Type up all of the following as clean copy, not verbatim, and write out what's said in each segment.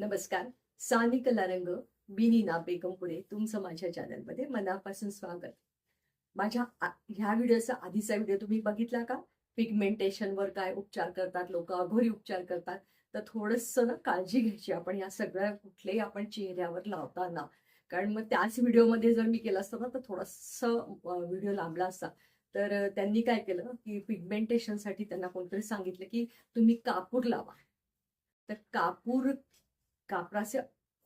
नमस्कार. सानी कला रंग मी नीना बेगम पुढे तुमचं माझ्या चॅनलमध्ये मनापासून स्वागत. ह्या व्हिडिओचा आधीचा व्हिडिओ तुम्ही बघितला का? पिगमेंटेशनवर काय उपचार करतात लोक, अघोरी उपचार करतात. तर थोडंसं ना काळजी घ्यायची आपण या सगळ्या कुठलेही आपण चेहऱ्यावर लावताना. कारण मग त्याच व्हिडिओमध्ये जर मी केलं असतं ना तर थोडंसं व्हिडिओ लांबला असता. तर त्यांनी काय केलं की पिगमेंटेशनसाठी त्यांना कोणतरी सांगितलं की तुम्ही कापूर लावा. तर कापराचे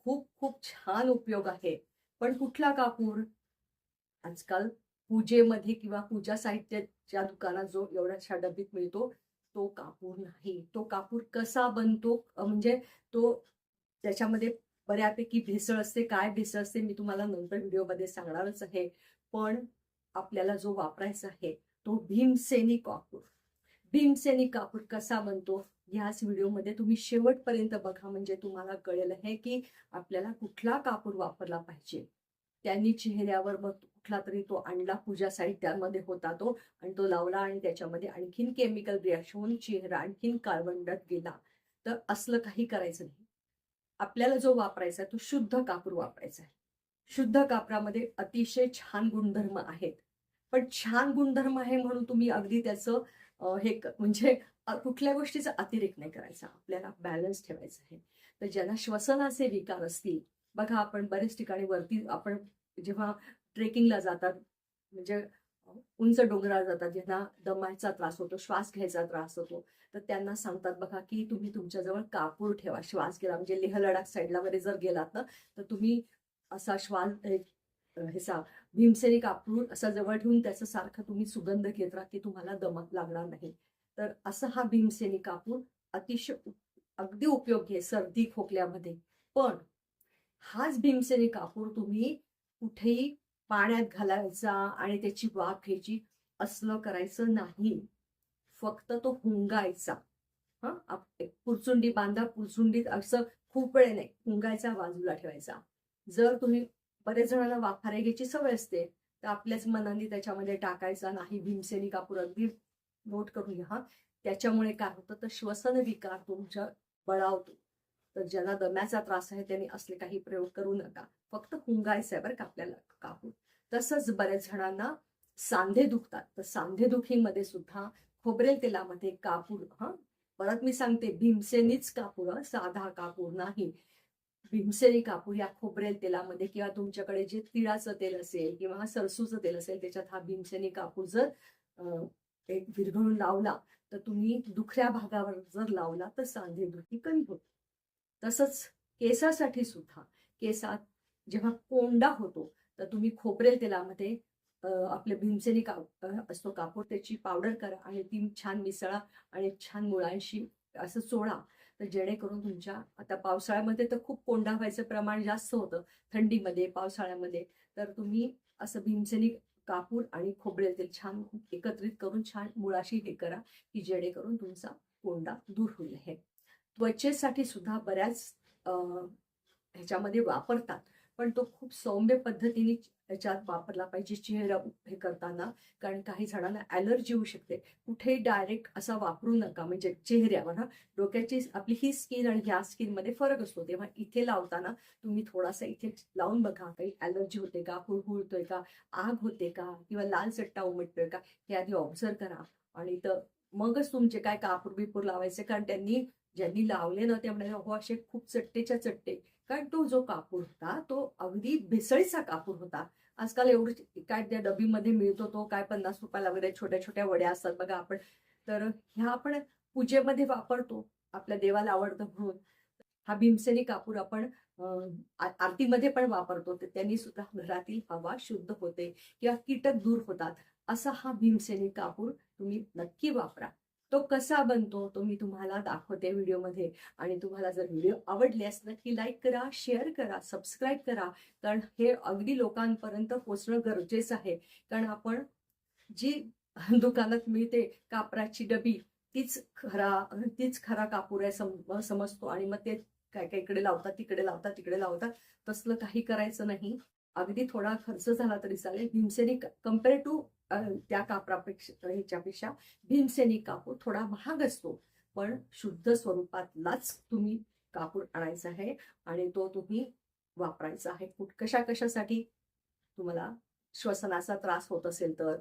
खूप खूप छान उपयोग आहे. पण कुठला कापूर? आजकाल पूजेमध्ये किंवा पूजा साहित्याच्या दुकानात जो एवढ्याशा डबीत मिळतो तो कापूर नाही. तो कापूर कसा बनतो म्हणजे तो त्याच्यामध्ये बऱ्यापैकी भेसळ असते. काय भेसळ असते मी तुम्हाला नंतर व्हिडिओमध्ये सांगणारच आहे. पण आपल्याला जो वापरायचा आहे तो भीमसेनी कापूर. भीमसेनी कापूर कसा बनतो ह्याच व्हिडिओमध्ये तुम्ही शेवटपर्यंत बघा, म्हणजे तुम्हाला कळेल आहे की आपल्याला कुठला कापूर वापरला पाहिजे. त्यांनी चेहऱ्यावर मग कुठला तरी तो आणला पूजा साहित्यामध्ये होता तो, आणि तो लावला आणि त्याच्यामध्ये आणखीन केमिकल रिॲक्शन होऊन चेहरा आणखीन काळवंडात गेला. तर असलं काही करायचं नाही. आपल्याला जो वापरायचा आहे तो शुद्ध कापूर वापरायचा आहे. शुद्ध कापरामध्ये अतिशय छान गुणधर्म आहेत. पण छान गुणधर्म आहे म्हणून तुम्ही अगदी त्याचं म्हणजे कुठल्या गोष्टीचा अतिरेक नाही करायचा. आपल्याला बॅलन्स ठेवायचा आहे. तर ज्यांना श्वसनाचे विकार असतील, बघा आपण बरेच ठिकाणी वरती आपण जेव्हा ट्रेकिंगला जातात, म्हणजे उंच डोंगरावर जातात, ज्यांना दमायचा त्रास होतो, श्वास घ्यायचा त्रास होतो, तर त्यांना सांगतात बघा की तुम्ही तुमच्याजवळ कापूर ठेवा. श्वास घ्या म्हणजे लेह लडाख साईडला वगैरे जर गेलात ना तर तुम्ही असा श्वास ह्याचा भीमसेनी कापूर असा जवळ ठेवून त्याचं सारखं तुम्ही सुगंध घेत राहा की तुम्हाला दम लागणार नाही. तर असा हा भीमसेनी कापूर अतिशय अगदी उपयोगी आहे सर्दी खोकल्यामध्ये. पण हाच भीमसेनी कापूर तुम्ही कुठेही पाण्यात घालायचा आणि त्याची वाफ घ्यायची असलं करायचं नाही. फक्त तो हुंगायचा. पुरचुंडी बांधा, पुरचुंडीत असं खूप वेळ नाही, हुंगायचा, बाजूला ठेवायचा. जर तुम्ही बरेच जणांना वाफारे घ्यायची सवय असते तर आपल्याच मनाने त्याच्यामध्ये टाकायचा नाही. भीमसेनी कापूर अगदी नोट करून घ्या. त्याच्यामुळे काय होतं तर श्वसन विकार तुमच्या बळावतो. तर ज्यांना दम्याचा त्रास आहे त्यांनी असले काही प्रयोग करू नका. फक्त हुंगायचं आहे बरं का आपल्याला कापूर. तसंच बऱ्याच जणांना सांधे दुखतात, तर सांधेदुखीमध्ये सुद्धा खोबरेल तेलामध्ये कापूर, परत मी सांगते भीमसेनीच कापूर, साधा कापूर नाही. भीमसेनी कापूर या खोबरेल तेलामध्ये किंवा तुमच्याकडे जे तिळाचं तेल असेल किंवा सरसूचं तेल असेल त्याच्यात हा भीमसेनी कापूर जर एक विरघळून लावला तर तुम्ही दुखऱ्या भागावर जर लावला तर सांधेदुखी कमी होते. तसंच केसासाठी सुद्धा, केसात जेव्हा कोंडा होतो तर तुम्ही खोबरेल तेलामध्ये आपले भीमसेनी असतो कापूर, त्याची पावडर करा आणि ती छान मिसळा आणि छान मुळांशी असं चोळा. तर जेणेकरून तुमच्या आता पावसाळ्यामध्ये तर खूप कोंडा व्हायचं प्रमाण जास्त होतं, थंडीमध्ये पावसाळ्यामध्ये. तर तुम्ही असं भीमसेनी कापूर आणि खोबरेल तेल छान एकत्रित करून छान मुळाशी हे करा की जेणेकरून तुमचा कोंडा दूर होईल. हे त्वचेसाठी सुद्धा बऱ्याच ह्याच्यामध्ये वापरतात, पण तो खूप सौम्य पद्धतीने ह्याच्यात वापरला पाहिजे चेहरा हे करताना. कारण काही जणांना ॲलर्जी होऊ शकते. कुठेही डायरेक्ट असा वापरू नका, म्हणजे चेहऱ्यावर. डोक्याची आपली ही स्किन आणि ह्या स्किनमध्ये फरक असतो, तेव्हा इथे लावताना तुम्ही थोडासा इथे लावून बघा, काही ॲलर्जी होते का, हुळहुळतोय का, आग होते का, किंवा लाल चट्टा उमटतोय का, हे आधी ऑब्झर्व करा. आणि तर मगच तुमचे काय कापूर बिपूर लावायचे. कारण ज्यांनी लावले ना ते म्हणाले हो असे खूप चट्टेच्या चट्टे. कारण तो जो कापूर होता तो अगदी भेसळीचा कापूर होता. आजकाल एवढं काय त्या डबीमध्ये मिळतो तो काय 50 रुपयाला वगैरे छोट्या छोट्या वड्या असतात बघा आपण. तर ह्या आपण पूजेमध्ये वापरतो, आपल्या देवाला आवडतं म्हणून. हा भीमसेनी कापूर आपण आरतीमध्ये पण वापरतो, तर त्यांनी सुद्धा घरातील हवा शुद्ध होते किंवा कीटक दूर होतात. असा हा भीमसेनी कापूर तुम्ही नक्की वापरा. तो कसा बनतो तो मी तुम्हाला दाखवते व्हिडिओमध्ये. आणि तुम्हाला जर व्हिडिओ आवडल्यास नक्की लाईक करा, शेअर करा, सबस्क्राईब करा. कारण हे अगदी लोकांपर्यंत पोचणं गरजेचं आहे. कारण आपण जी दुकानात मिळते कापराची डबी तीच खरा कापूर आहे समजतो, आणि मग ते काय काय इकडे लावतात, तिकडे लावतात, तिकडे लावतात. तसलं काही करायचं नाही. अगदी थोडा खर्च झाला तरी चालेल. भीमसेनी कम्पेअर टू त्या कापरापेक्षा ह्याच्यापेक्षा भीमसेनी कापूर थोडा महाग असतो, पण शुद्ध स्वरूपातलाच तुम्ही कापूर आणायचा आहे आणि तो तुम्ही वापरायचा आहे. कशासाठी? तुम्हाला श्वसनाचा त्रास होत असेल तर,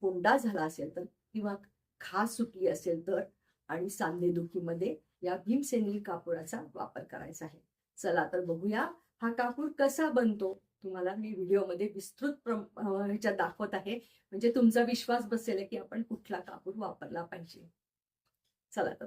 कोंडा झाला असेल तर, किंवा खाज सुटली असेल तर, आणि सांधेदुखीमध्ये या भीमसेनी कापुराचा वापर करायचा आहे. चला तर बघूया हा कापूर कसा बनतो. तुम्हाला मी व्हिडिओमध्ये विस्तृत ह्याच्यात दाखवत आहे, म्हणजे तुमचा विश्वास बसेल की आपण कुठला कापूर वापरला पाहिजे. चला तर.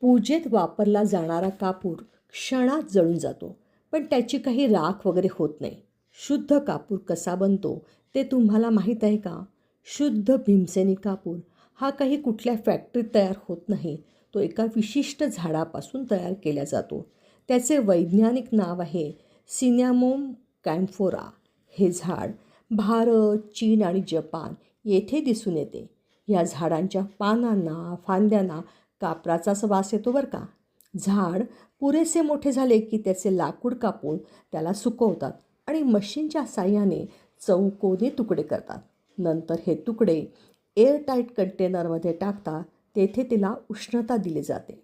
पूजेत वापरला जाणारा कापूर क्षणात जळून जातो, पण त्याची काही राख वगैरे होत नाही. शुद्ध कापूर कसा बनतो ते तुम्हाला माहीत आहे का? शुद्ध भीमसेनी कापूर हा काही कुठल्या फॅक्टरीत तयार होत नाही. तो एका विशिष्ट झाडापासून तयार केला जातो. त्याचे वैज्ञानिक नाव आहे सिनॅमोम कॅम्फोरा. हे झाड भारत, चीन आणि जपान येथे दिसून येते. या झाडांच्या पानांना, फांद्यांना कापराचाच वास येतो बरं का. झाड पुरेसे मोठे झाले की त्याचे लाकूड कापून त्याला सुकवतात आणि मशीनच्या साहाय्याने चौकोनी तुकडे करतात. नंतर हे तुकडे एअरटाईट कंटेनरमध्ये टाकतात. तेथे तिला उष्णता दिली जाते.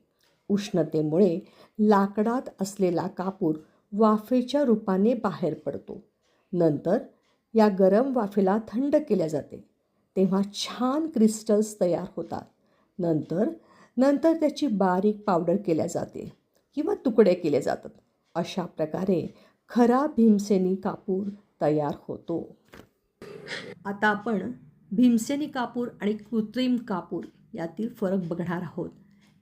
उष्णतेमुळे लाकडात असलेला कापूर वाफेच्या रूपाने बाहेर पडतो. नंतर या गरम वाफेला थंड केल्या जाते, तेव्हा छान क्रिस्टल्स तयार होतात. नंतर त्याची बारीक पावडर केल्या जाते किंवा तुकडे केले जातात. अशा प्रकारे खरा भीमसेनी कापूर तयार होतो. आता आपण भीमसेनी कापूर आणि कृत्रिम कापूर यातील फरक बघणार आहोत.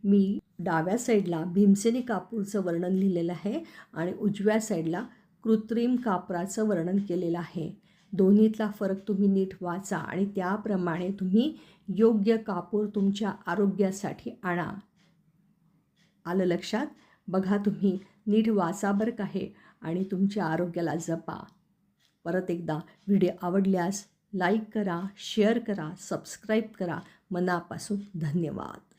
मी डाव्या साईडला भीमसेनी कापूरचं वर्णन लिहिलेलं आहे आणि उजव्या साईडला कृत्रिम कापराचं वर्णन केलेलं आहे. दोन्हीतला फरक तुम्ही नीट वाचा आणि त्याप्रमाणे तुम्ही योग्य कापूर तुमच्या आरोग्यासाठी आणा. आलं लक्षात? बघा, तुम्ही नीट वाचा बरं का हे, आणि तुमच्या आरोग्याला जपा. परत एकदा व्हिडिओ आवडल्यास लाईक करा, शेअर करा, सबस्क्राईब करा. मनापासून धन्यवाद.